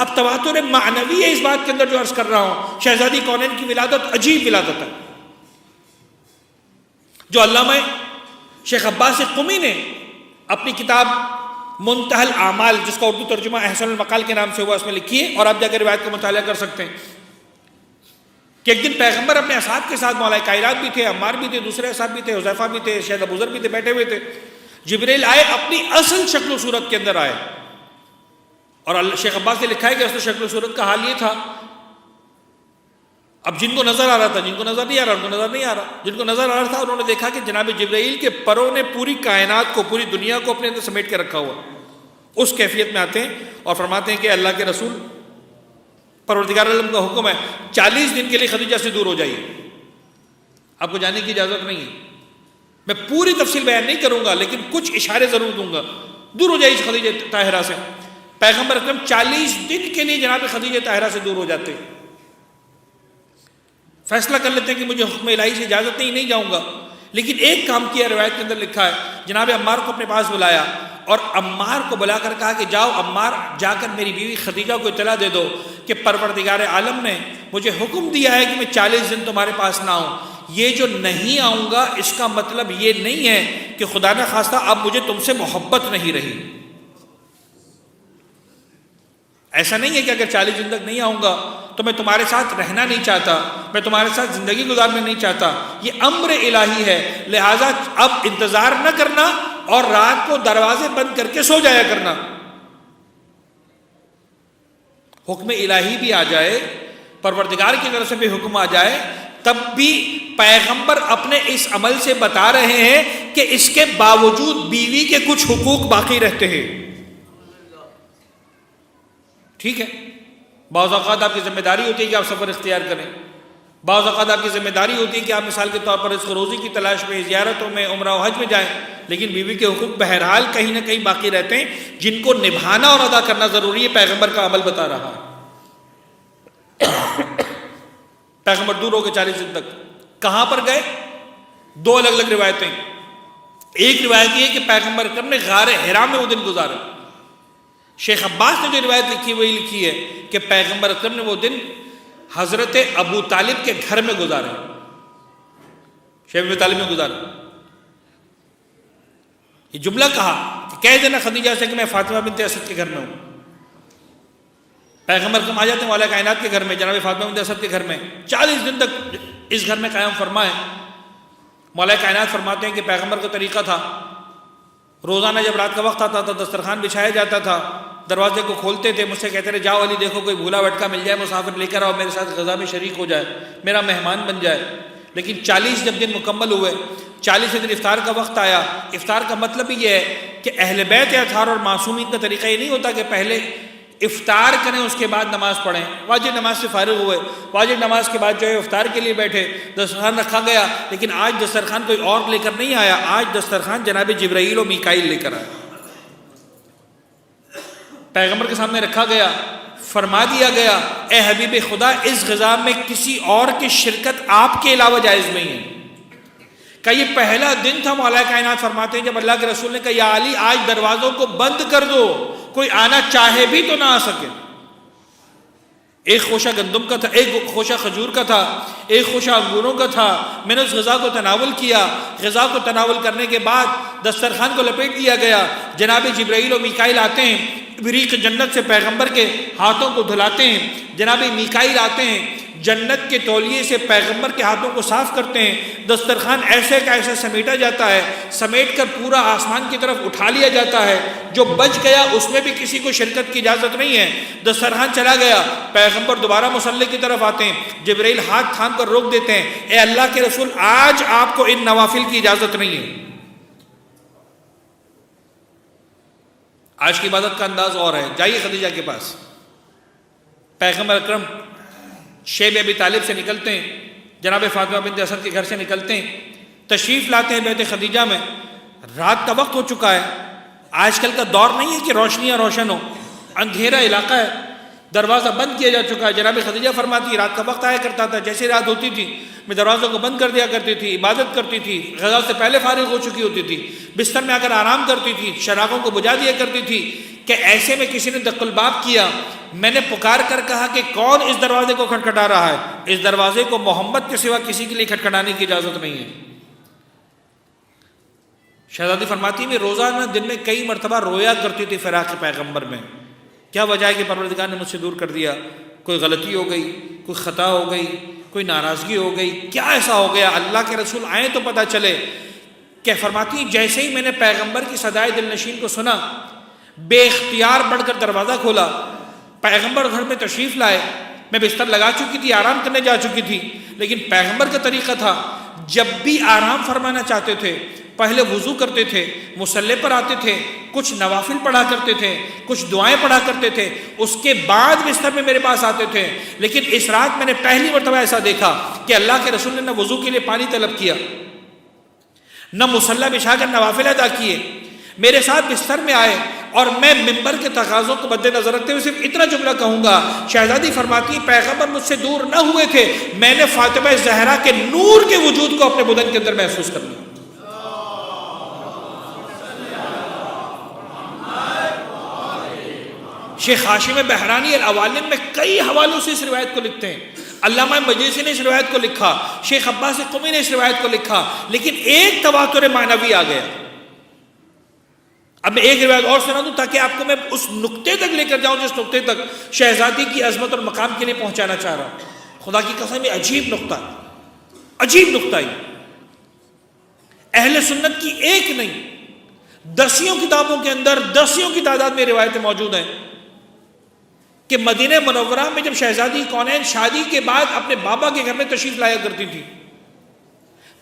اب تواتر معنوی ہے اس بات کے اندر جو عرض کر رہا ہوں. شہزادی کونین کی ولادت عجیب ولادت ہے جو علامہ شیخ عباس قمی نے اپنی کتاب منتہی الاعمال، جس کا اردو ترجمہ احسن المقال کے نام سے ہوا، اس میں لکھی ہے، اور آپ جا کے روایت کا مطالعہ کر سکتے ہیں کہ ایک دن پیغمبر اپنے اصحاب کے ساتھ، مولا کائنات بھی تھے، عمار بھی تھے، دوسرے اصحاب بھی تھے، حذیفہ بھی تھے، شیخ ابو ذر بھی تھے، بیٹھے ہوئے تھے. جبریل آئے، اپنی اصل شکل و صورت کے اندر آئے، اور شیخ عباس نے لکھا ہے کہ اصل شکل و صورت کا حال یہ تھا، اب جن کو نظر آ رہا تھا، جن کو نظر نہیں آ رہا، ان کو نظر نہیں آ رہا. جن کو نظر آ رہا تھا انہوں نے دیکھا کہ جناب جبرائیل کے پروں نے پوری کائنات کو، پوری دنیا کو اپنے اندر سمیٹ کے رکھا ہوا. اس کیفیت میں آتے ہیں اور فرماتے ہیں کہ اللہ کے رسول، پروردگار عالم کا حکم ہے 40 دن کے لیے خدیجہ سے دور ہو جائیے، آپ کو جانے کی اجازت نہیں ہے. میں پوری تفصیل بیان نہیں کروں گا لیکن کچھ اشارے ضرور دوں گا. دور ہو جائیے خدیجہ طاہرہ سے. پیغمبر اکرم 40 دن کے لیے جناب خدیجہ طاہرہ سے دور ہو جاتے ہیں. فیصلہ کر لیتے ہیں کہ مجھے حکم الہی سے اجازت نہیں جاؤں گا. لیکن ایک کام کیا، روایت کے اندر لکھا ہے، جناب عمار کو اپنے پاس بلایا اور عمار کو بلا کر کہا کہ جاؤ عمار، جا کر میری بیوی خدیجہ کو اطلاع دے دو کہ پروردگار عالم نے مجھے حکم دیا ہے کہ میں 40 دن تمہارے پاس نہ آؤں. یہ جو نہیں آؤں گا اس کا مطلب یہ نہیں ہے کہ خدا نہ خواستہ اب مجھے تم سے محبت نہیں رہی. ایسا نہیں ہے کہ اگر 40 دن تک نہیں آؤں گا تو میں تمہارے ساتھ رہنا نہیں چاہتا، میں تمہارے ساتھ زندگی گزارنا نہیں چاہتا. یہ امر الہی ہے، لہٰذا اب انتظار نہ کرنا اور رات کو دروازے بند کر کے سو جایا کرنا. حکم الہی بھی آ جائے، پروردگار کی طرف سے بھی حکم آ جائے، تب بھی پیغمبر اپنے اس عمل سے بتا رہے ہیں کہ اس کے باوجود بیوی کے کچھ حقوق باقی رہتے ہیں. ٹھیک ہے، بعض اوقات آپ کی ذمہ داری ہوتی ہے کہ آپ سفر اختیار کریں، بعض اوقات آپ کی ذمہ داری ہوتی ہے کہ آپ مثال کے طور پر رزق روزی کی تلاش میں، زیارتوں میں، عمرہ و حج میں جائیں، لیکن بیوی کے حقوق بہرحال کہیں نہ کہیں باقی رہتے ہیں جن کو نبھانا اور ادا کرنا ضروری ہے. پیغمبر کا عمل بتا رہا ہے. پیغمبر دور ہو گئے 40 دن تک. کہاں پر گئے؟ دو الگ الگ روایتیں. ایک روایت یہ ہے کہ پیغمبر اکرم نے غار حرا میں وہ دن گزارے. شیخ عباس نے جو روایت لکھی وہی لکھی ہے کہ پیغمبر اکرم نے وہ دن حضرت ابو طالب کے گھر میں گزارے، شیخ ابو طالب میں گزارے. یہ جملہ کہا کہ کہہ دینا خدیجہ سے کہ میں فاطمہ بنت اسد کے گھر میں ہوں. پیغمبر اکرم آ جاتے ہیں مولا کائنات کے گھر میں، جناب فاطمہ بنت اسد کے گھر میں. 40 دن تک اس گھر میں قیام فرمائے. مولا کائنات فرماتے ہیں کہ پیغمبر کا طریقہ تھا، روزانہ جب رات کا وقت آتا تھا دسترخوان بچھایا جاتا تھا، دروازے کو کھولتے تھے، مجھ سے کہتے رہے جاؤ علی دیکھو کوئی بھولا بھٹکا مل جائے، مسافر لے کر آؤ، میرے ساتھ غزا میں شریک ہو جائے، میرا مہمان بن جائے. لیکن 40 جب دن مکمل ہوئے، 40 دن افطار کا وقت آیا. افطار کا مطلب یہ ہے کہ اہل بیت اطہار اور معصومین کا طریقہ یہ نہیں ہوتا کہ پہلے افطار کریں اس کے بعد نماز پڑھیں. واجب نماز سے فارغ ہوئے، واجب نماز کے بعد جو ہے افطار کے لیے بیٹھے، دسترخوان رکھا گیا. لیکن آج دسترخوان کوئی اور لے کر نہیں آیا، آج دسترخوان جناب جبرائیل و میکائیل لے کر آیا. پیغمبر کے سامنے رکھا گیا، فرما دیا گیا اے حبیب خدا اس غذا میں کسی اور کی شرکت آپ کے علاوہ جائز نہیں ہے. کہ یہ پہلا دن تھا، مولا کائنات فرماتے ہیں جب اللہ کے رسول نے کہا یا علی آج دروازوں کو بند کر دو، کوئی آنا چاہے بھی تو نہ آ سکے. ایک خوشہ گندم کا تھا، ایک خوشہ کھجور کا تھا، ایک خوشہ انگوروں کا تھا. میں نے اس غذا کو تناول کیا. غذا کو تناول کرنے کے بعد دسترخوان کو لپیٹ دیا گیا. جناب جبرائیل و میکائیل آتے ہیں، بریق جنت سے پیغمبر کے ہاتھوں کو دھلاتے ہیں. جناب میکائیل آتے ہیں، جنت کے تولیے سے پیغمبر کے ہاتھوں کو صاف کرتے ہیں. دسترخوان ایسے کا ایسا سمیٹا جاتا ہے، سمیٹ کر پورا آسمان کی طرف اٹھا لیا جاتا ہے. جو بچ گیا اس میں بھی کسی کو شرکت کی اجازت نہیں ہے. دسترخوان چلا گیا، پیغمبر دوبارہ مصلی کی طرف آتے ہیں. جبرائیل ہاتھ تھام کر روک دیتے ہیں، اے اللہ کے رسول آج آپ کو ان نوافل کی اجازت نہیں ہے. آج کی عبادت کا انداز اور ہے. جائیے خدیجہ کے پاس. پیغمبر اکرم شیب ابی طالب سے نکلتے ہیں، جناب فاطمہ بنت اسد کے گھر سے نکلتے ہیں، تشریف لاتے ہیں بیت خدیجہ میں. رات کا وقت ہو چکا ہے. آج کل کا دور نہیں ہے کہ روشنیاں روشن ہو، اندھیرا علاقہ ہے، دروازہ بند کیا جا چکا ہے. جناب خدیجہ فرماتی رات کا وقت آیا کرتا تھا، جیسے رات ہوتی تھی میں دروازوں کو بند کر دیا کرتی تھی، عبادت کرتی تھی، غذا سے پہلے فارغ ہو چکی ہوتی تھی، بستر میں آ کر آرام کرتی تھی، چراغوں کو بجھا دیا کرتی تھی کہ ایسے میں کسی نے دق الباب کیا، میں نے پکار کر کہا کہ کون اس دروازے کو کھٹکھٹا رہا ہے؟ اس دروازے کو محمد کے سوا کسی کے لیے کھٹکھٹانے کی اجازت نہیں ہے۔ شہزادی فرماتی میں روزانہ دن میں کئی مرتبہ رویا کرتی تھی فراق پیغمبر میں۔ کیا وجہ ہے کہ پروردگار نے مجھ سے دور کر دیا؟ کوئی غلطی ہو گئی، کوئی خطا ہو گئی، کوئی ناراضگی ہو گئی، کیا ایسا ہو گیا؟ اللہ کے رسول آئیں تو پتہ چلے۔ کہ فرماتی جیسے ہی میں نے پیغمبر کی صدائے دل نشین کو سنا، بے اختیار بڑھ کر دروازہ کھولا، پیغمبر گھر میں تشریف لائے، میں بستر لگا چکی تھی، آرام کرنے جا چکی تھی، لیکن پیغمبر کا طریقہ تھا جب بھی آرام فرمانا چاہتے تھے پہلے وضو کرتے تھے، مصلی پر آتے تھے، کچھ نوافل پڑھا کرتے تھے، کچھ دعائیں پڑھا کرتے تھے، اس کے بعد بستر میں میرے پاس آتے تھے۔ لیکن اس رات میں نے پہلی مرتبہ ایسا دیکھا کہ اللہ کے رسول نے نہ وضو کے لیے پانی طلب کیا، نہ مصلی بچھا کر نوافل ادا کیے، میرے ساتھ بستر میں آئے، اور میں منبر کے تقاضوں کو مد نظر رکھتے ہوئے صرف اتنا جملہ کہوں گا۔ شہزادی فرماتی پیغمبر مجھ سے دور نہ ہوئے تھے، میں نے فاطمہ زہرا کے نور کے وجود کو اپنے بدن کے اندر محسوس کر لیا۔ شیخ ہاشم بحرانی العوالم میں کئی حوالوں سے اس روایت کو لکھتے ہیں، علامہ مجلسی نے اس روایت کو لکھا، شیخ عباس قمی نے اس روایت کو لکھا، لیکن ایک تواتر معنوی آ گیا۔ اب میں ایک روایت اور سنا دوں تاکہ آپ کو میں اس نقطے تک لے کر جاؤں جس نقطے تک شہزادی کی عظمت اور مقام کے لیے پہنچانا چاہ رہا ہوں۔ خدا کی قسم یہ عجیب نقطہ ہے، عجیب نقطہ ہے۔ اہل سنت کی ایک نہیں دسیوں کتابوں کے اندر دسیوں کی تعداد میں روایتیں موجود ہیں کہ مدینہ منورہ میں جب شہزادی کونین شادی کے بعد اپنے بابا کے گھر میں تشریف لایا کرتی تھی،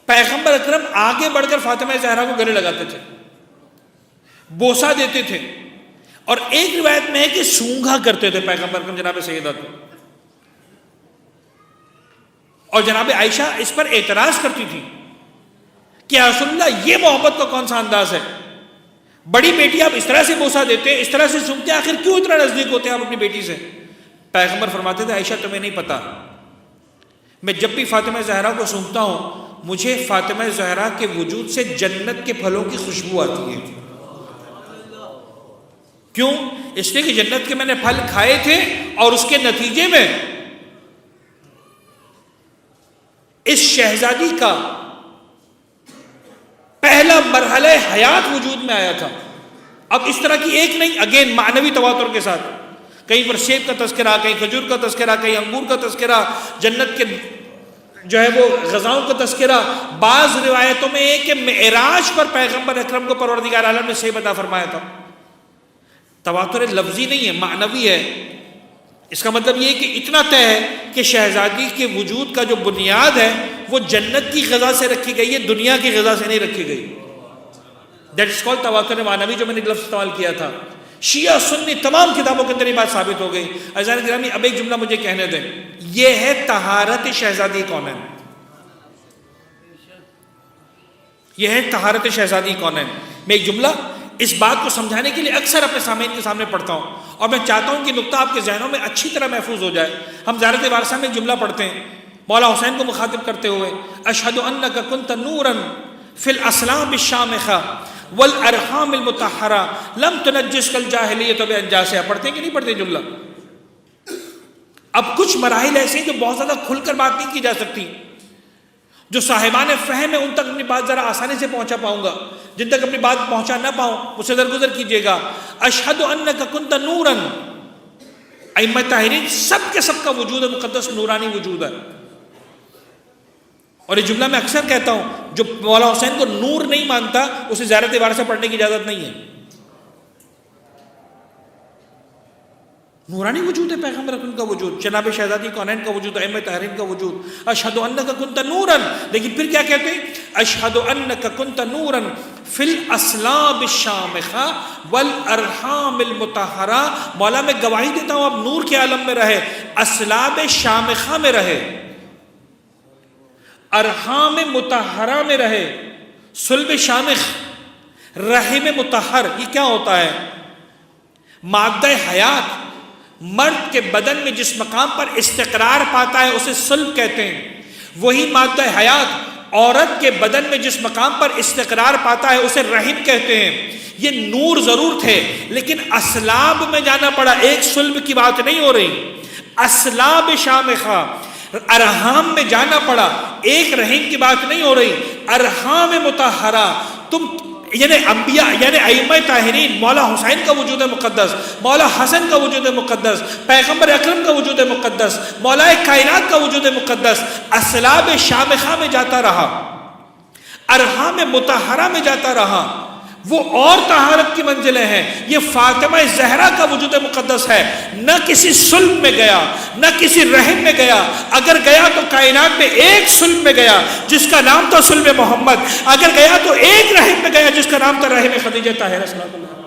پیغمبر اکرم آگے بڑھ کر فاطمہ زہرا کو گلے لگاتے تھے، بوسہ دیتے تھے، اور ایک روایت میں ہے کہ سونگھا کرتے تھے پیغمبر اکرم جناب سیدہ کو۔ اور جناب عائشہ اس پر اعتراض کرتی تھی کہ یا رسول اللہ یہ محبت کا کون سا انداز ہے؟ بڑی بیٹی آپ اس طرح سے بوسہ دیتے، اس طرح سے سونگتے، آخر کیوں اتنا نزدیک ہوتے ہیں آپ اپنی بیٹی سے؟ پیغمبر فرماتے تھے عائشہ تمہیں نہیں پتا، میں جب بھی فاطمہ زہرا کو سونگتا ہوں مجھے فاطمہ زہرا کے وجود سے جنت کے پھلوں کی خوشبو آتی ہے۔ کیوں؟ اس لیے کہ جنت کے میں نے پھل کھائے تھے، اور اس کے نتیجے میں اس شہزادی کا پہلا مرحلہ حیات وجود میں آیا تھا۔ اب اس طرح کی ایک نہیں، اگین معنوی تواتر کے ساتھ، کہیں پر سیب کا تذکرہ، کہیں کھجور کا تذکرہ، کہیں انگور کا تذکرہ، جنت کے جو ہے وہ غذاؤں کا تذکرہ۔ بعض روایتوں میں ہے کہ معراج پر پیغمبر اکرم کو پروردگار عالم نے سیب عطا فرمایا تھا۔ تواتر لفظی نہیں ہے، معنوی ہے۔ اس کا مطلب یہ ہے کہ اتنا طے ہے کہ شہزادی کے وجود کا جو بنیاد ہے وہ جنت کی غذا سے رکھی گئی ہے، دنیا کی غذا سے نہیں رکھی گئی۔ دیٹ از کالڈ تواتر معنوی، جو میں نے لفظ استعمال کیا تھا۔ شیعہ سنی تمام کتابوں کے اندر یہ بات ثابت ہو گئی۔ عزیزان گرامی اب ایک جملہ مجھے کہنے دیں، یہ ہے طہارت شہزادی کونین، یہ ہے طہارت شہزادی کونین۔ میں ایک جملہ اس بات کو سمجھانے کے لیے اکثر اپنے سامعین کے سامنے پڑھتا ہوں، اور میں چاہتا ہوں کہ نقطہ آپ کے ذہنوں میں اچھی طرح محفوظ ہو جائے۔ ہم زیارت وارثہ میں ایک جملہ پڑھتے ہیں مولا حسین کو مخاطب کرتے ہوئے، اشہد انک کنت نورا فی الاسلام الشامخہ والارحام المطہرہ لم تنجسک الجاہلیۃ بانجاسہا۔ پڑھتے ہیں کہ نہیں پڑھتے جملہ؟ اب کچھ مراحل ایسے ہیں جو بہت زیادہ کھل کر بات نہیں کی جا سکتی، جو صاحبان فہم ہے ان تک اپنی بات ذرا آسانی سے پہنچا پاؤں گا، جن تک اپنی بات پہنچا نہ پاؤں مجھ سے درگزر کیجیے گا۔ اشہد انک کنت نورا، ائمہ طاہرین سب کے سب کا وجود مقدس نورانی وجود ہے، اور یہ جملہ میں اکثر کہتا ہوں، جو مولا حسین کو نور نہیں مانتا اسے زیارت وارثہ پڑھنے کی اجازت نہیں ہے۔ نورانی وجود ہے پیغمبر اکرم کا وجود، جناب شہزادی کونین کا وجود، ائمہ طاہرین کا وجود۔ اشہد انک کنت نورا، لیکن پھر کیا کہتے ہیں؟ اشہد انک کنت نورا فی الاسلاب الشامخہ والارحام المطہرہ۔ مولا میں گواہی دیتا ہوں آپ نور کے عالم میں رہے، اسلاب شامخہ میں رہے، ارحام مطہرہ میں رہے۔ صلب شامخ، رحم مطہر، یہ کیا ہوتا ہے؟ مادہ حیات مرد کے بدن میں جس مقام پر استقرار پاتا ہے اسے صلب کہتے ہیں، وہی مادہ حیات عورت کے بدن میں جس مقام پر استقرار پاتا ہے اسے رحم کہتے ہیں. یہ نور ضرور تھے لیکن اسلاب میں جانا پڑا. ایک صلب کی بات نہیں ہو رہی، اسلاب شامخہ، ارحام میں جانا پڑا. ایک رحم کی بات نہیں ہو رہی، ارحام مطہرہ. تم یعنی انبیاء یعنی ائمہ طاہرین، مولا حسین کا وجود مقدس، مولا حسن کا وجود مقدس، پیغمبر اکرم کا وجود مقدس، مولا کائنات کا وجود مقدس اسلاب شامخہ میں جاتا رہا، ارحام مطہرہ میں جاتا رہا. وہ اور طہارت کی منزلیں ہیں. یہ فاطمہ زہرا کا وجود مقدس ہے. نہ کسی صلب میں گیا، نہ کسی رحم میں گیا. اگر گیا تو کائنات میں ایک صلب میں گیا جس کا نام تھا صلب محمد. اگر گیا تو ایک رحم میں گیا جس کا نام تھا رحم خدیجہ طاہرہ صلی اللہ علیہ وسلم.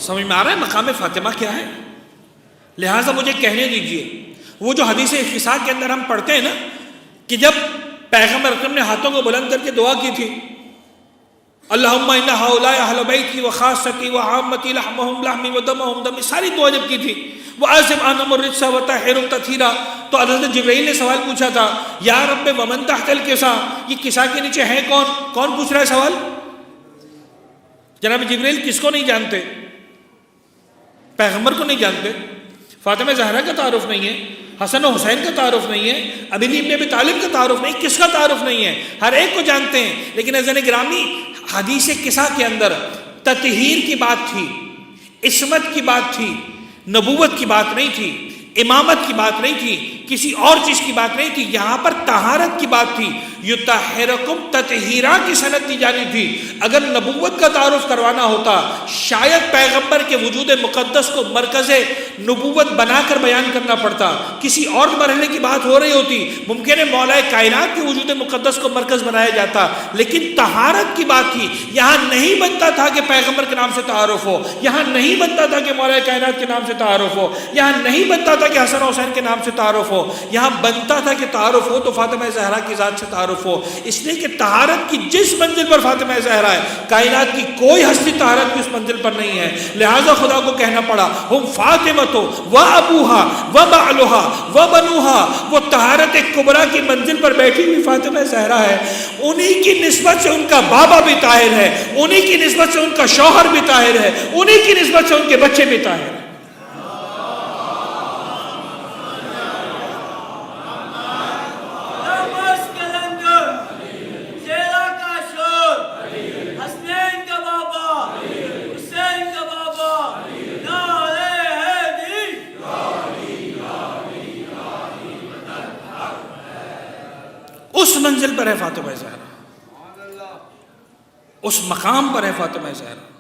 سمجھ میں آ رہا ہے مقام فاطمہ کیا ہے؟ لہٰذا مجھے کہنے دیجئے، وہ جو حدیث افصاح کے اندر ہم پڑھتے ہیں نا کہ جب پیغمبر اکرم نے ہاتھوں کو بلند کر کے دعا کی تھی، اللہم ان ہؤلاء اہل بیتی وخاصتی وعامتی لحمہم لحمی ودمہم دمی، ساری دعا جب کی تھی، وَأَعْذِبْ عَنْهُمُ الرِّجْسَ وَطَهِّرْهُمْ تَطْهِيرًا، تو حضرت جبرائیل نے سوال پوچھا تھا، یا رب ومن تحت الکساء، یہ کساء کے نیچے ہے کون؟ کون پوچھ رہا ہے سوال؟ جناب جبرائیل کس کو نہیں جانتے؟ پیغمبر کو نہیں جانتے، فاطمہ زہرا کا تعارف نہیں ہے، حسن و حسین کا تعارف نہیں ہے، علی ابن ابی طالب کا تعارف نہیں، کس کا تعارف نہیں ہے؟ ہر ایک کو جانتے ہیں. لیکن عزیزان گرامی، حدیث کساء کے اندر تطہیر کی بات تھی، عصمت کی بات تھی، نبوت کی بات نہیں تھی، امامت کی بات نہیں تھی، کسی اور چیز کی بات نہیں تھی. یہاں پر طہارت کی بات تھی. یطہرکم تطہیرا کی سند دی جانی تھی. اگر نبوت کا تعارف کروانا ہوتا شاید پیغمبر کے وجود مقدس کو مرکز نبوت بنا کر بیان کرنا پڑتا. کسی اور مرحلے کی بات ہو رہی ہوتی، ممکن ہے مولا کائنات کے وجود مقدس کو مرکز بنایا جاتا. لیکن طہارت کی بات تھی. یہاں نہیں بنتا تھا کہ پیغمبر کے نام سے تعارف ہو، یہاں نہیں بنتا تھا کہ مولا کائنات کے نام سے تعارف ہو، یہاں نہیں بنتا تھا کہ حسن و حسین کے نام سے تعارف ہو. یہاں بنتا تھا کہ تعارف ہو تو فاطمہ زہرا کی ذات سے تعارف ہو. اس لیے کہ طہارت کی جس منزل پر فاطمہ زہرا ہے، کائنات کی کوئی ہستی طہارت کی اس منزل پر نہیں ہے. لہٰذا خدا کو کہنا پڑا ہم فاطمہ و ابوہا و بعلہا و بنوہا. وہ طہارت کبریٰ کی منزل پر بیٹھی ہوئی فاطمہ زہرا ہے. انہی کی نسبت سے ان کا بابا بھی طاہر ہے، انہی کی نسبت سے ان کا شوہر بھی طاہر ہے، انہی کی نسبت سے ان کے بچے بھی طاہر ہیں. اس منزل پر ہے فاطمہ زہرا، اس مقام پر ہے فاطمہ زہرا.